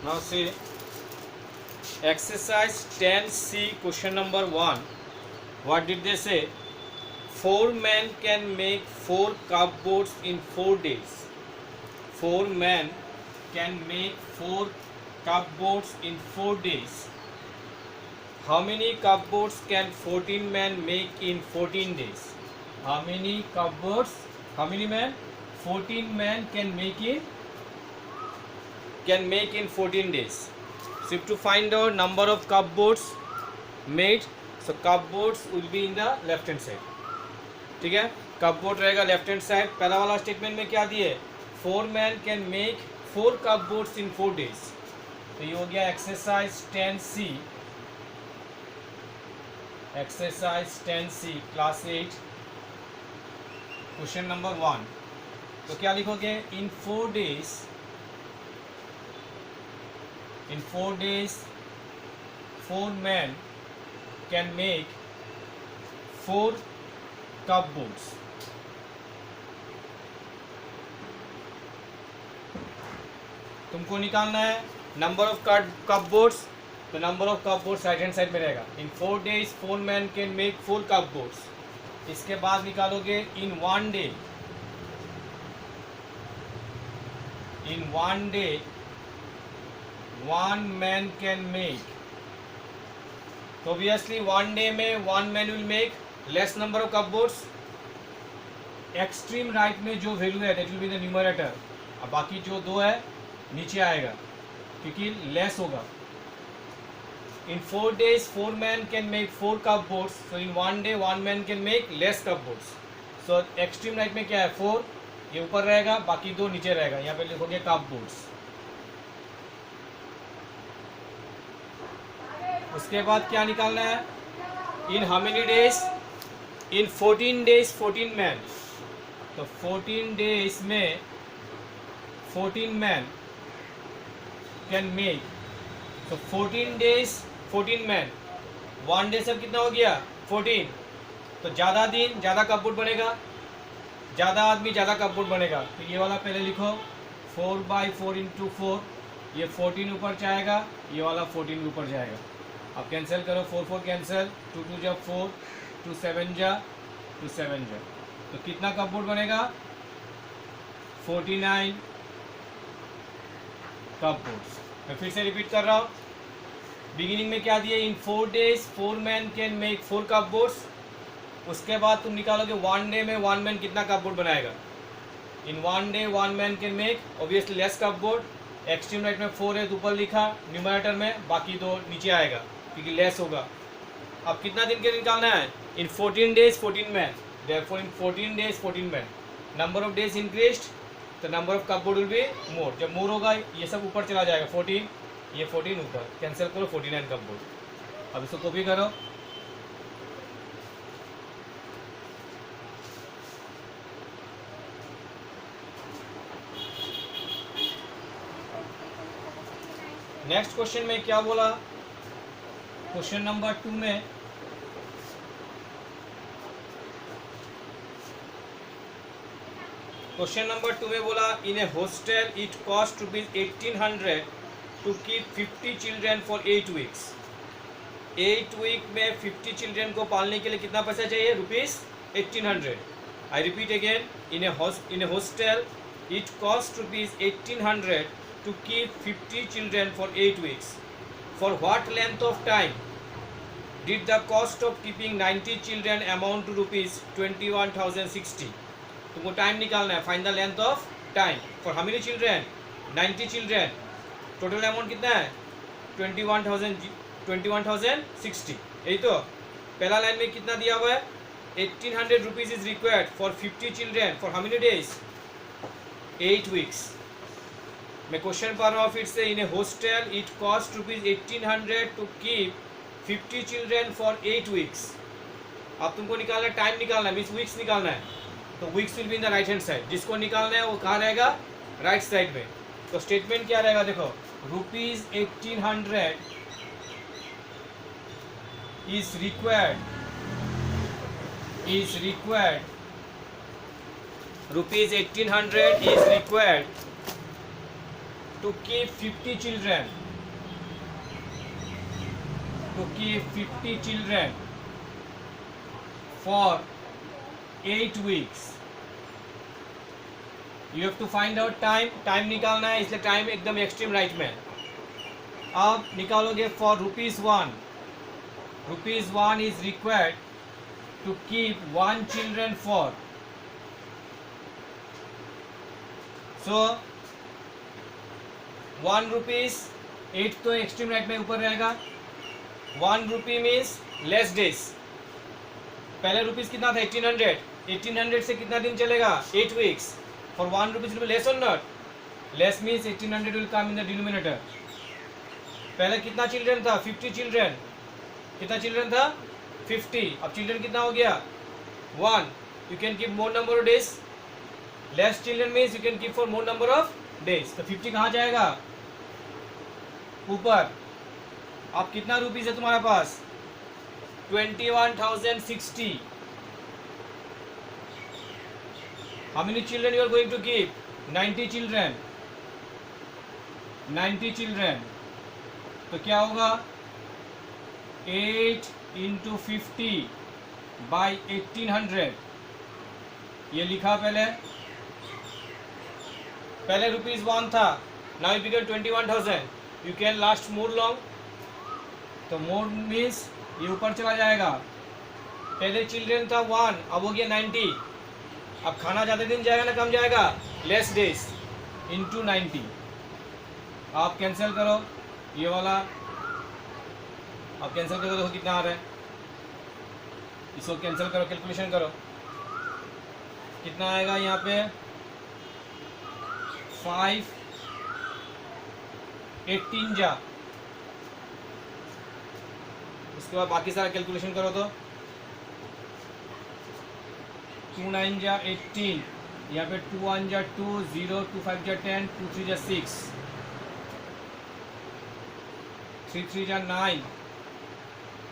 Now see exercise 10C question number 1. What did they say? 4 men can make 4 cupboards in 4 days. 4 men can make 4 cupboards in 4 days. How many cupboards can 14 men make in 14 days? How many cupboards? How many men? 14 men can make in 14 days. So if to find out number of cupboards made, so cupboards will be in the left hand side. ठीक है, cupboard रहेगा left hand side. पहला वाला statement में क्या दिए? 4 men can make 4 cupboards in 4 days. तो ये हो गया exercise 10C. Exercise 10C class 8 question number 1. तो क्या लिखोगे? इन 4 days 4 men can make 4 cupboards. तुमको निकालना है नंबर ऑफ cupboards. तो number of cupboards right hand side में रहेगा. इन 4 days 4 men can make 4 cupboards. इसके बाद निकालोगे इन 1 day. In 1 day 1 man can make. तो ऑब्वियसली 1 day में 1 man will make less number of cupboards. Extreme right में जो वैल्यू है that will be the numerator. अब बाकी जो 2 है नीचे आएगा क्योंकि लेस होगा. इन 4 days 4 men can make 4 cupboards. So in 1 day 1 man can make less cupboards. So extreme right में क्या है? 4. ये ऊपर रहेगा, बाकी 2 नीचे रहेगा. यहाँ पे लिखोगे cupboards. उसके बाद क्या निकालना है? In how many days? In 14 days 14 men. तो 14 days में 14 men can make. तो 14 days 14 men. 1 day सब कितना हो गया? 14. तो ज़्यादा दिन ज़्यादा कपबोर्ड बनेगा, ज़्यादा आदमी ज़्यादा कपबोर्ड बनेगा. तो ये वाला पहले लिखो 4/4 × 4. ये 14 ऊपर जाएगा, ये वाला 14 ऊपर जाएगा. अब कैंसिल करो, 4 4 कैंसिल, 2 2 जा 4, 2 7 जा 2 7 जा. तो कितना कपबोर्ड बनेगा? 49 कपबोर्ड्स. मैं फिर से रिपीट कर रहा हूँ. बिगिनिंग में क्या दिए? इन 4 days 4 men can make 4 cupboards. उसके बाद तुम निकालोगे 1 day में 1 man कितना कपबोर्ड बनाएगा. इन 1 day 1 man can make obviously less cupboard. Extreme right में 4 है तो ऊपर लिखा न्यूमरेटर में, बाकी 2 नीचे आएगा क्योंकि लेस होगा. अब कितना दिन के निकालना है? इन 14 days 14 men. Therefore in 14 days 14 men. Number of days increased, तो number of cupboard will be more. जब मोर होगा ये सब ऊपर चला जाएगा. 14, ये 14 ऊपर, कैंसिल करो 49 कपबोर्ड. अब इसको कॉपी करो. नेक्स्ट क्वेश्चन में क्या बोला? क्वेश्चन नंबर 2 में बोला in a hostel it cost ₹1800 to keep 50 children for 8 weeks. 8 week में 50 चिल्ड्रेन को पालने के लिए कितना पैसा चाहिए? ₹1800. I repeat again. In a hostel it cost ₹1800 to keep 50 children for 8 weeks. For what length of time did the cost of keeping 90 children amount to ₹21,060. तुमको time निकालना है. Find the length of time for how many children? 90 children. Total amount कितना है? 21,060. यही तो. पहला line में कितना दिया हुआ है? 1800 rupees is required for 50 children for how many days? 8 weeks. मैं क्वेश्चन पढ़ रहा हूँ फिर से. In a hostel it cost ₹1800 to keep 50 children for 8 weeks. अब तुमको निकालना है, टाइम निकालना है, मीन्स वीक्स निकालना है. तो weeks will be in the right hand side. जिसको निकालना है वो कहाँ रहेगा? राइट साइड में. तो स्टेटमेंट क्या रहेगा? देखो ₹1800 is required ₹1800 is required to keep 50 children, to keep 50 children for 8 weeks. You have to find out time निकालना है, इसलिए टाइम एकदम एक्सट्रीम राइट में. आप निकालोगे for ₹1. ₹1 is required to keep 1 children for. So 1 rupees, 8 तो एक्सट्रीम राइट में ऊपर रहेगा. 1 rupee मीन्स लेस डेज. पहले रुपीस कितना था 1800. 1800 से कितना दिन चलेगा 8 weeks. For 1 rupees will be less or not? Less means 1800 will come in the denominator. पहले कितना चिल्ड्रन था 50 चिल्ड्रन. कितना चिल्ड्रन था 50. अब चिल्ड्रन कितना हो गया 1. You can keep more number of days. Less children means you can keep for more number of days. तो 50 कहाँ जाएगा ऊपर. अब कितना रुपीस है तुम्हारे पास 21,060. How many children you are going to keep? 90 children. 90 children. तो क्या होगा 8 into 50 by 1800. ये लिखा पहले ₹1 था. Now it became 21,000. You can last more long. तो more means ये ऊपर चला जाएगा. पहले चिल्ड्रन था 1, अब हो गया 90. अब खाना ज़्यादा दिन जाएगा ना कम जाएगा लेस डेज इंटू 90. आप कैंसिल करो ये वाला. आप कैंसिल करो देखो कितना आ रहा है. इसको कैंसिल करो कैलकुलेशन करो कितना आएगा यहाँ पे 5 18 जा. उसके बाद बाकी सारा कैलकुलेशन करो तो 2 9 जा 18. यहाँ पे 2 1 जा 2 0 2 5 जा 10 2 3 जा 6 3 3 जा 9.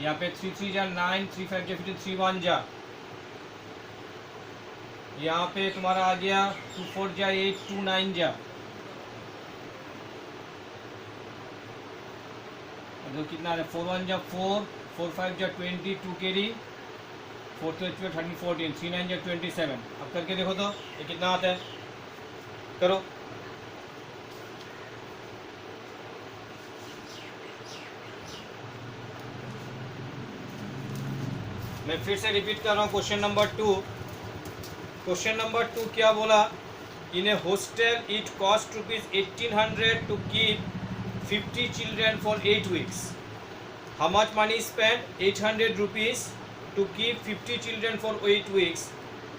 यहाँ पे 3 3 जा 9 3 5 जा 15 3 1 जा. यहाँ पे तुम्हारा आ गया 2 4 जा 8 2 9 जा. तो कितना है 4 1 जा 4 4 5 जा 20 2 कैरी 4 2 12 13 14 3 9 जा 27. अब करके देखो तो ये कितना आता है करो. मैं फिर से रिपीट कर रहा हूँ क्वेश्चन नंबर 2. क्वेश्चन नंबर 2 क्या बोला in a hostel it cost ₹1800 to keep 50 children for 8 weeks. How much money is spent? 800 rupees to keep 50 children for 8 weeks.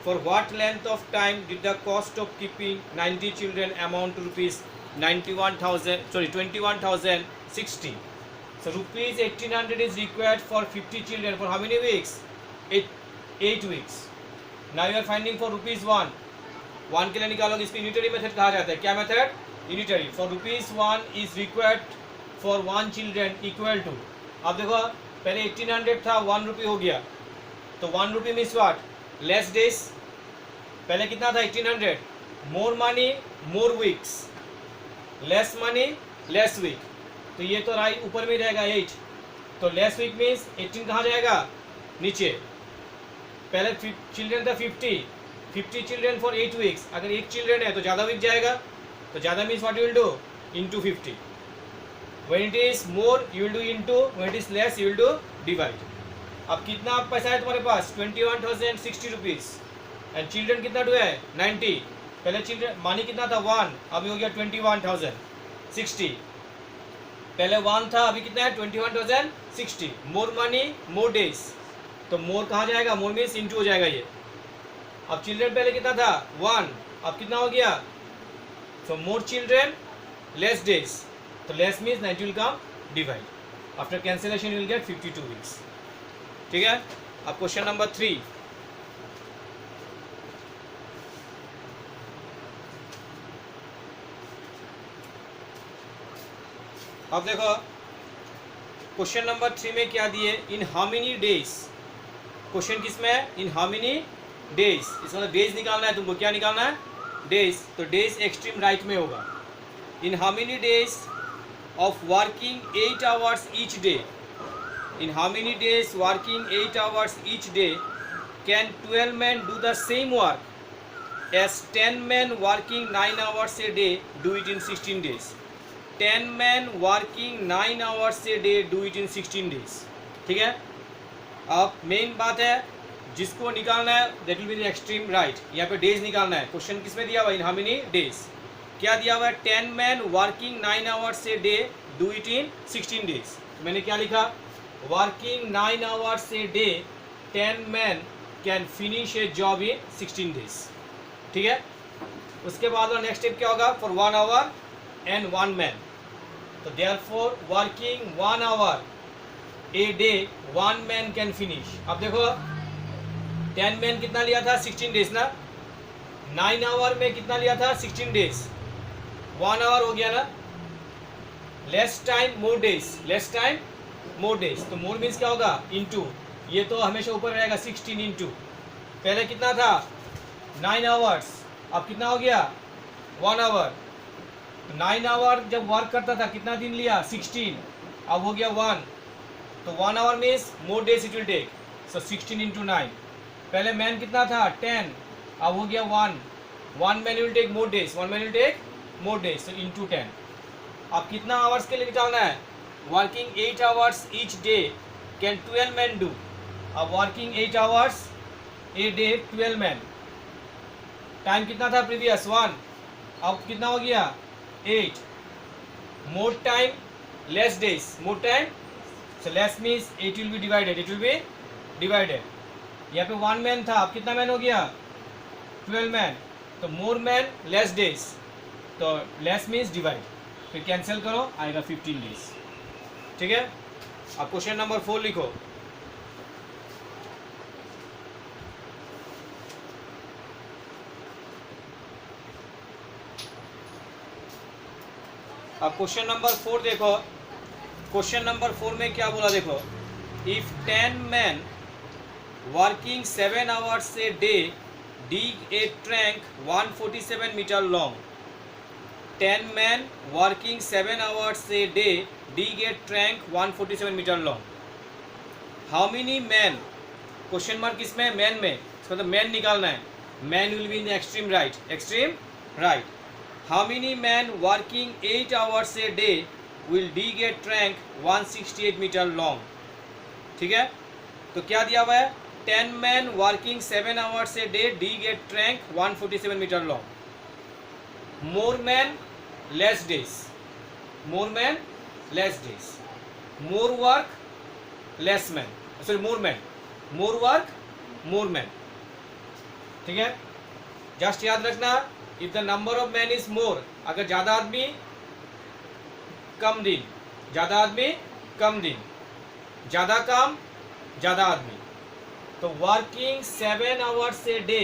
For what length of time did the cost of keeping 90 children amount to ₹21,060? So rupees 1800 is required for 50 children for how many weeks? 8 weeks. Now you are finding for ₹1. 1 के लिए निकालोगे. इसको unitary method कहा जाता है. क्या method unitary. For ₹1 is required for 1 children equal to. अब देखो पहले 1800 था 1 रुपी हो गया तो 1 rupee means what less days. पहले कितना था 1800. More money more weeks. Less money less week. तो ये तो राइट ऊपर में रहेगा 8. तो लेस वीक मीन्स 18 कहाँ जाएगा नीचे. पहले चिल्ड्रन था 50 चिल्ड्रन फॉर 8 वीक्स. अगर एक चिल्ड्रन है तो ज़्यादा वीक जाएगा. तो ज़्यादा means what you will do into 50. When it is more you will do into. When it is less you will do divide. अब कितना पैसा है तुम्हारे पास 21,060 रुपीज़. एंड चिल्ड्रन कितना डू है 90. पहले चिल्ड्रन मानी कितना था 1 अभी हो गया 21,060. पहले 1 था अभी कितना है 21,060. मोर मनी मोर डेज. तो मोर कहाँ जाएगा मोर मीन्स इंटू हो जाएगा ये. अब चिल्ड्रन पहले कितना था 1 अब कितना हो गया. So more children, less days. So less means 90 will come divide. After cancellation you will get 52 weeks. ठीक है. अब क्वेश्चन नंबर 3. अब देखो क्वेश्चन नंबर 3 में क्या दिए इन हाउ मेनी डेज. क्वेश्चन किस में है इन हाउ मेनी डेज. इसका मतलब डेज निकालना है तुमको. क्या निकालना है डेज. तो डेज एक्सट्रीम राइट में होगा. in how many days of working 8 hours each day, in how many days working 8 hours each day can 12 men do the same work as 10 men working 9 hours a day do it in 16 days? 10 men working 9 hours a day do it in 16 days. ठीक है, अब main बात है जिसको निकालना है that will be the extreme right. यहाँ पे डेज निकालना है. क्वेश्चन किसमें दिया हुआ है? In how many days. क्या दिया हुआ है? 10 man working 9 hours a day do it in 16 days. मैंने क्या लिखा? Working 9 hours a day 10 man can finish a job in 16 days. ठीक है, उसके बाद नेक्स्ट स्टेप क्या होगा? For 1 hour and 1 man. तो therefore working 1 hour a day 1 man can finish. अब देखो 10 मैन कितना लिया था? 16 डेज ना. 9 आवर में कितना लिया था? 16 डेज. 1 आवर हो गया ना. Less time more days, less time more days. तो मोर मीन्स क्या होगा? इनटू. ये तो हमेशा ऊपर रहेगा 16 इंटू. पहले कितना था? 9 आवर्स. अब कितना हो गया? 1 आवर. 9 आवर जब वर्क करता था कितना दिन लिया? 16. अब हो गया 1. तो 1 hour means more days it will take. So 16 into 9. पहले मैन कितना था? 10. अब हो गया 1. 1 man will take more days, 1 man will take more days. So into 10. अब कितना आवर्स के लिए निकालना है? Working 8 hours each day can 12 man do. अब working 8 hours a day 12 man. Time कितना था प्रीवियस? 1. अब कितना हो गया? 8. More time less days, more time. So less means it will be divided, it will be divided. यहाँ पे 1 man था, अब कितना मैन हो गया? 12 मैन. तो मोर मैन लेस डेज. तो लेस मीन्स डिवाइड. फिर कैंसिल करो, आएगा 15 डेज. ठीक है, अब क्वेश्चन नंबर 4 लिखो. अब क्वेश्चन नंबर 4 देखो. क्वेश्चन नंबर 4 में क्या बोला देखो. If 10 man working 7 hours a day dig a trench 147 metre long. 10 man working 7 hours a day dig a trench 147 metre long. How many man? Question mark किसमें? Man में. इसका मतलब man निकालना है. Man will be in extreme right, extreme right. How many man working 8 hours a day will dig a trunk 168 metre long. ठीक है, तो क्या दिया हुआ है? 10 man working 7 hours a day dig a trunk 147 metre long. More man less days, more man less days. More work less man, sorry more man. More work more man. ठीक है, just याद रखना if the number of man is more, अगर ज़्यादा आदमी कम दिन, ज़्यादा आदमी कम दिन, ज़्यादा काम ज़्यादा आदमी. तो working 7 hours a day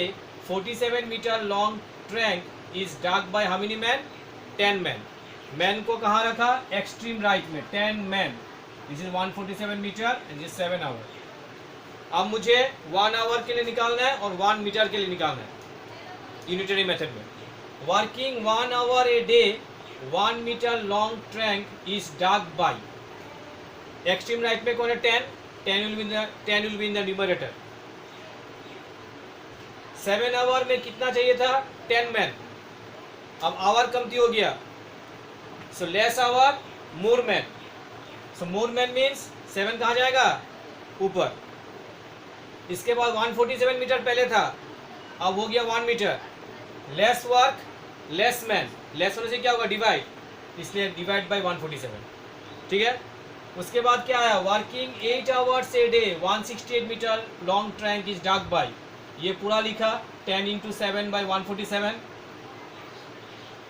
47 metre long trench is dug by how many man? 10 man. Man को कहाँ रखा? एक्सट्रीम राइट में. 10 man. This is 147 metre and this 7 hour. अब मुझे 1 आवर के लिए निकालना है और 1 मीटर के लिए निकालना है यूनिटरी मेथड में. Working 1 hour a day 1 metre long trench is dug by. Extreme right में कौन है? 10. 10 will be in the numerator. 7 hour में कितना चाहिए था? 10 मैन. अब आवर कमती हो गया. So less hour more man. So more man means 7 कहाँ जाएगा? ऊपर. इसके बाद 147 मीटर पहले था, अब हो गया 1 metre. Less work less man. Less होने से क्या होगा? डिवाइड. इसलिए डिवाइड बाय 147. ठीक है, उसके बाद क्या आया? Working 8 hours a day 168 metre long trench is dug by. ये पूरा लिखा 10 इंटू 7 बाई 147.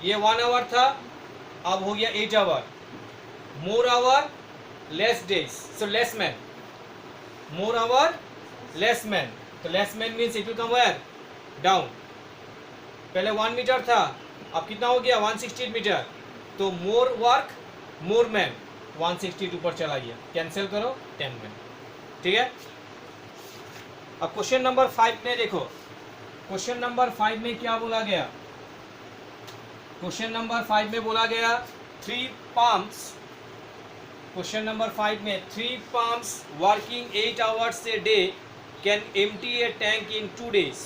ये 1 आवर था, अब हो गया 8 hour. More hour less days, so less man. More hour less man. तो less man means it will come where? Down. पहले 1 मीटर था, अब कितना हो गया? 168 मीटर. तो मोर वर्क मोर मैन. 160 ऊपर चला गया. कैंसिल करो, 10 मैन. ठीक है, अब क्वेश्चन नंबर 5 में देखो. क्वेश्चन नंबर 5 में क्या बोला गया? क्वेश्चन नंबर 5 में बोला गया 3 pumps, क्वेश्चन नंबर 5 में 3 pumps working 8 hours a day can empty a tank in 2 days.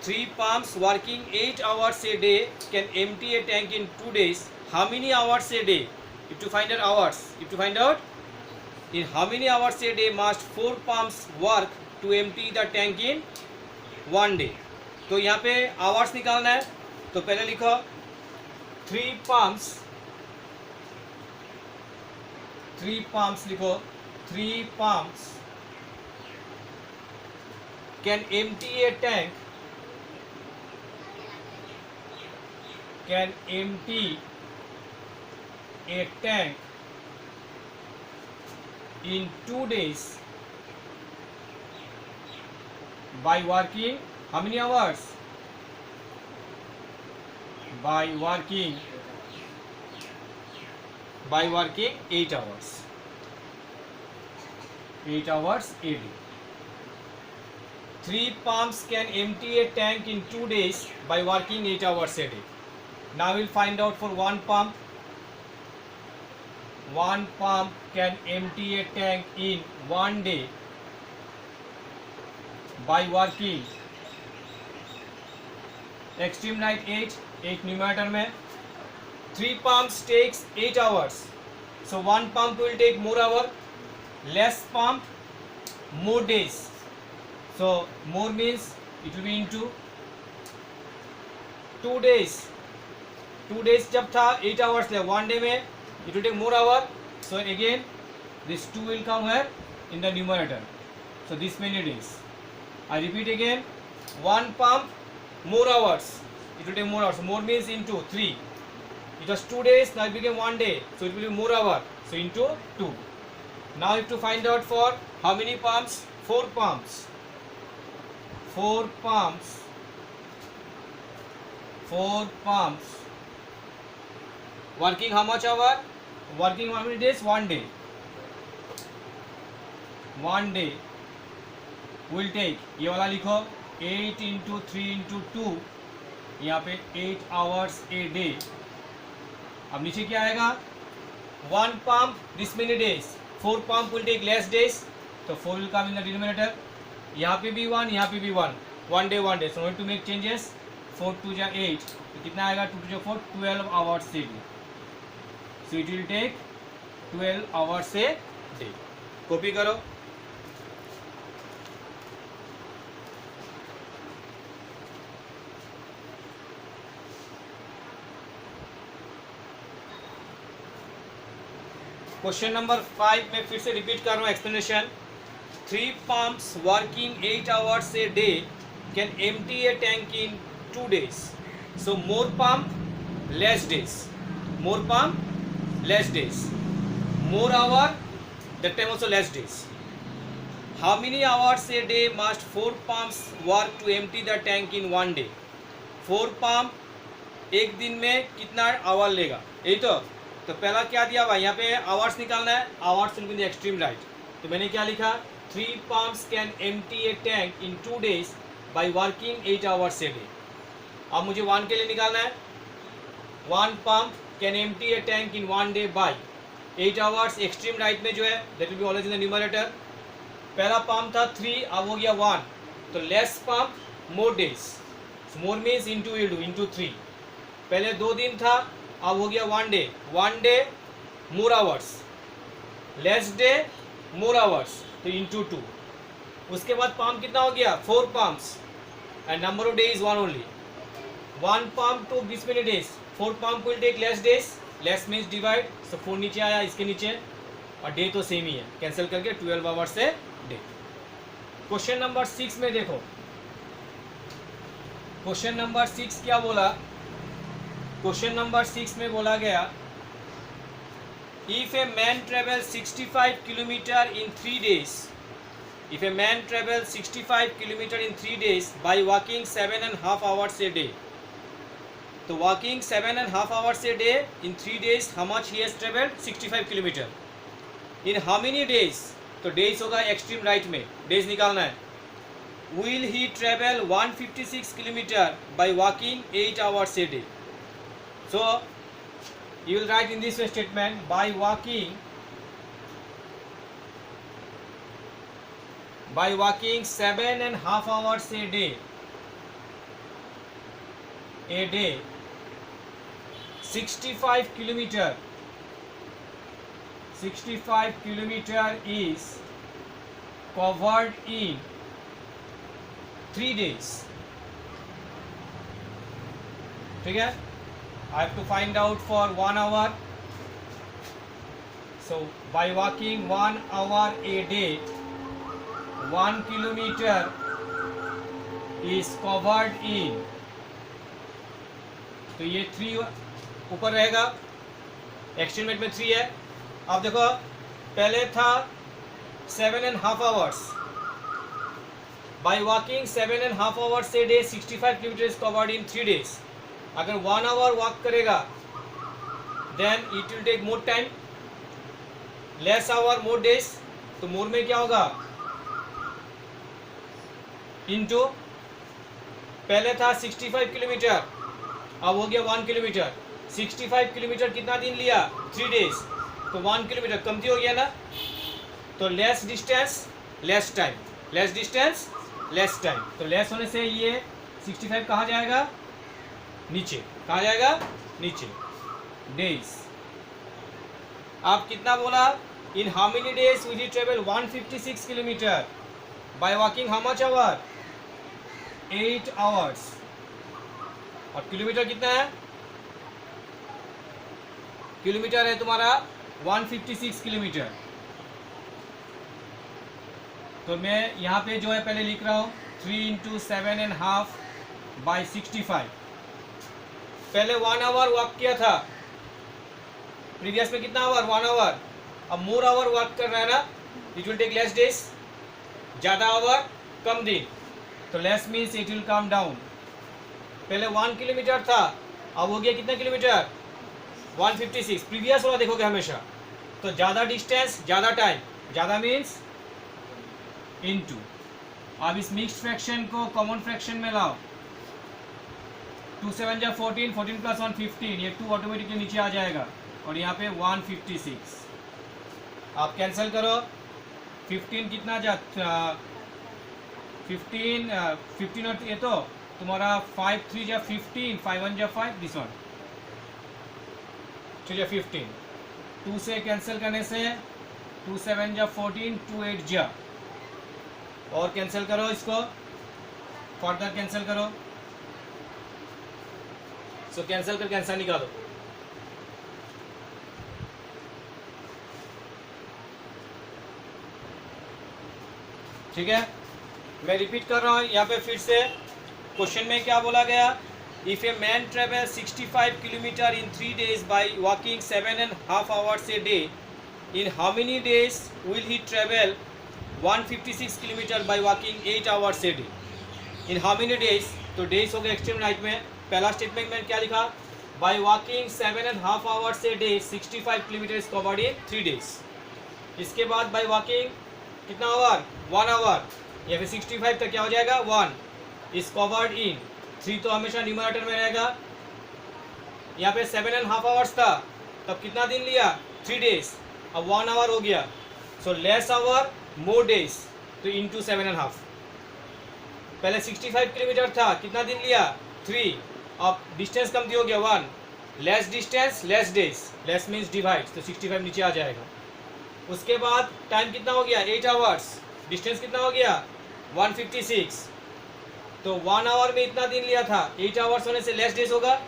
3 pumps working 8 hours a day can empty a tank in 2 days. How many hours a day? You have to find out hours. You have to find out in how many hours a day must 4 pumps work to empty the tank in 1 day. तो यहाँ पे hours निकालना है, तो पहले लिखो 3 pumps लिखो 3 pumps can empty a tank, can empty a tank in 2 days by working how many hours? By working 8 hours. 8 hours a day. 3 pumps can empty a tank in 2 days by working 8 hours a day. Now we'll find out for one pump. One pump can empty a tank in 1 day by working extreme right 8 numerator में 3 pumps takes 8 hours. So one pump will take more hour, less pump more days. So more means it will be into 2 days. 2 days जब था 8 hours ले 1 day में it will take more hour. So again this 2 will come here in the numerator. So this many days. I repeat again, one pump more hours, it will take more hours. More means into 3. It was 2 days, now it became 1 day, so it will be more hour, so into 2. Now you have to find out for how many pumps? 4 pumps. 4 pumps. 4 pumps working how much hour? Working how many days? 1 day. 1 day will take, ये वाला लिखो 8 into 3 into 2, यहाँ पे 8 hours a day. अब नीचे क्या आएगा? 1 pump this many days. 4 pump will take less days, तो 4 will come in the denominator. यहाँ पे भी 1, यहाँ पे भी 1. 1 day 1 day. So we have to make changes. 4 2 जा 8. तो कितना आएगा? 2 2 जा 4, 12 hours a day. So it will take 12 hours a day. Copy करो. क्वेश्चन नंबर 5 में फिर से रिपीट कर रहा हूँ explanation. 3 pumps working 8 hours a day can empty a tank in 2 days. So more pump, less days. More pump, less days. More hour, that time also less days. How many hours a day must 4 pumps work to empty the tank in 1 day? 4 pump एक दिन में कितना our लेगा? यही तो पहला क्या दिया हुआ, यहाँ पे आवर्स निकालना है. Hours will be in the extreme right. तो मैंने क्या लिखा? 3 pumps can empty a tank in 2 days by working 8 hours a day. अब मुझे 1 के लिए निकालना है. 1 pump can empty a tank in 1 day by 8 hours. Extreme right में जो है that will be always in the numerator. पहला पंप था 3, अब हो गया 1, तो लेस पंप मोर डेज. मोर मीन्स इंटू इंटू 3. पहले 2 दिन था, अब हो गया 1 day. 1 day more hours, less day more hours, तो इंटू 2. उसके बाद पंप कितना हो गया? 4 pumps and number of day is 1 only. 1 pump to this many days. 4 pump will take less days. Less means divide, so 4 नीचे आया, इसके नीचे, और डे तो सेम ही है, कैंसिल करके 12 आवर्स से डे. क्वेश्चन नंबर 6 में देखो. क्वेश्चन नंबर 6 क्या बोला? क्वेश्चन नंबर 6 में बोला गया if a man travel 65 kilometre in 3 days, if a man travels 65 kilometer in 3 days by walking 7.5 hours a day, तो walking 7.5 hours a day in 3 days, how much he has traveled? 65 kilometer. In how many days? तो days होगा extreme right में, days निकालना है. Will he travel 156 kilometer by walking 8 hours a day? So you will write in this statement, by walking 7.5 hours a day, 65 kilometer is covered in 3 days. ठीक है, I have to find out for 1 hour. So by walking 1 hour a day, 1 kilometer is covered in, तो ये 3 ऊपर रहेगा, extended में 3 है. अब देखो पहले था 7.5 hours. By walking 7.5 hours a day, 65 kilometers covered in 3 days. अगर 1 hour वॉक करेगा then it will take more time, less hour more days. तो मोर में क्या होगा, इनटू पहले था 65 किलोमीटर, अब हो गया 1 किलोमीटर. 65 किलोमीटर कितना दिन लिया, 3 days. तो 1 किलोमीटर कमती हो गया ना, तो less distance less time, less distance less time. तो लेस होने से ये 65 कहाँ जाएगा, नीचे. कहाँ जाएगा, नीचे. डेज. आप कितना बोला, in how many days will you travel 156 kilometre. By walking how much hour, 8 hours. और किलोमीटर कितना है, किलोमीटर है तुम्हारा 156 किलोमीटर. तो मैं यहाँ पे जो है पहले लिख रहा हूँ 3 × 7.5 by 65. पहले 1 hour वॉक किया था, प्रीवियस में कितना आवर, 1 hour. अब मोर आवर वर्क कर रहा है ना, it will take less days, ज़्यादा आवर कम दिन. तो less means it will come down. पहले 1 किलोमीटर था, अब हो गया कितना किलोमीटर, 156. प्रीवियस वाला देखोगे हमेशा, तो ज़्यादा डिस्टेंस ज़्यादा टाइम, ज़्यादा मीन्स इनटू. अब इस मिक्स्ड फ्रैक्शन को कॉमन फ्रैक्शन में लाओ. 2 7 जा 14, 14 + 1 15, ये 2 ऑटोमेटिकली नीचे आ जाएगा और यहाँ पे 156. आप कैंसिल करो, 15 कितना जा 15 और ये तो तुम्हारा 5 3 जा 15, 5 1 जा 5, दिस वन चलिए 15. 2 से कैंसिल करने से 2 7 जा 14, 2 8 जा, और कैंसिल करो इसको, फर्दर कैंसिल करो. सो कैंसिल करके आंसर निकालो. ठीक है, मैं रिपीट कर रहा हूँ यहाँ पे फिर से. क्वेश्चन में क्या बोला गया, if a man travel 65 kilometre in 3 days by walking 7.5 hours a day, in how many days will he travel 156 kilometre by walking 8 hours a day. In how many days, तो डेज हो गए extreme right में. पहला statement में क्या लिखा, by walking 7.5 hours a day 65 kilometre covered in 3 days. इसके बाद बाय वॉकिंग कितना आवर, 1 hour, या फिर 65 तक क्या हो जाएगा, 1 इज कवर्ड इन 3, तो हमेशा न्यूमरेटर में रहेगा. यहाँ पे 7.5 hours था, तब कितना दिन लिया, 3 days. अब 1 hour हो गया, so less hour more days, तो इनटू 7.5. पहले 65 किलोमीटर था, कितना दिन लिया, 3. अब डिस्टेंस कम हो गया 1, less distance less days, less means divide, तो 65 नीचे आ जाएगा. उसके बाद टाइम कितना हो गया, 8 hours. डिस्टेंस कितना हो गया, 156. तो 1 hour में इतना दिन लिया था, 8 hours होने से लेस डेज होगा,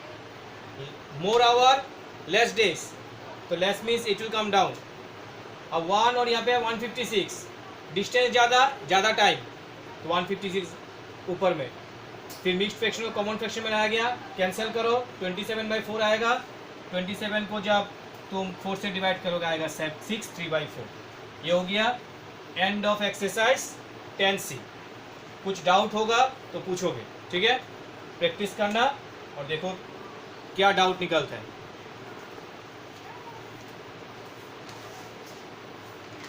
मोर आवर लेस डेज, तो less means it will come down. अब 1 और यहाँ पे 156, डिस्टेंस ज़्यादा ज़्यादा टाइम, तो 156 ऊपर में. फिर मिक्स्ड फ्रैक्शन को कॉमन फ्रैक्शन में लाया गया, कैंसिल करो, 27/4 आएगा. 27 को जब तुम 4 से डिवाइड करोगे आएगा 6 3/4. ये हो गया एंड ऑफ एक्सरसाइज 10C. कुछ डाउट होगा तो पूछोगे, ठीक है. प्रैक्टिस करना और देखो क्या डाउट निकलता है.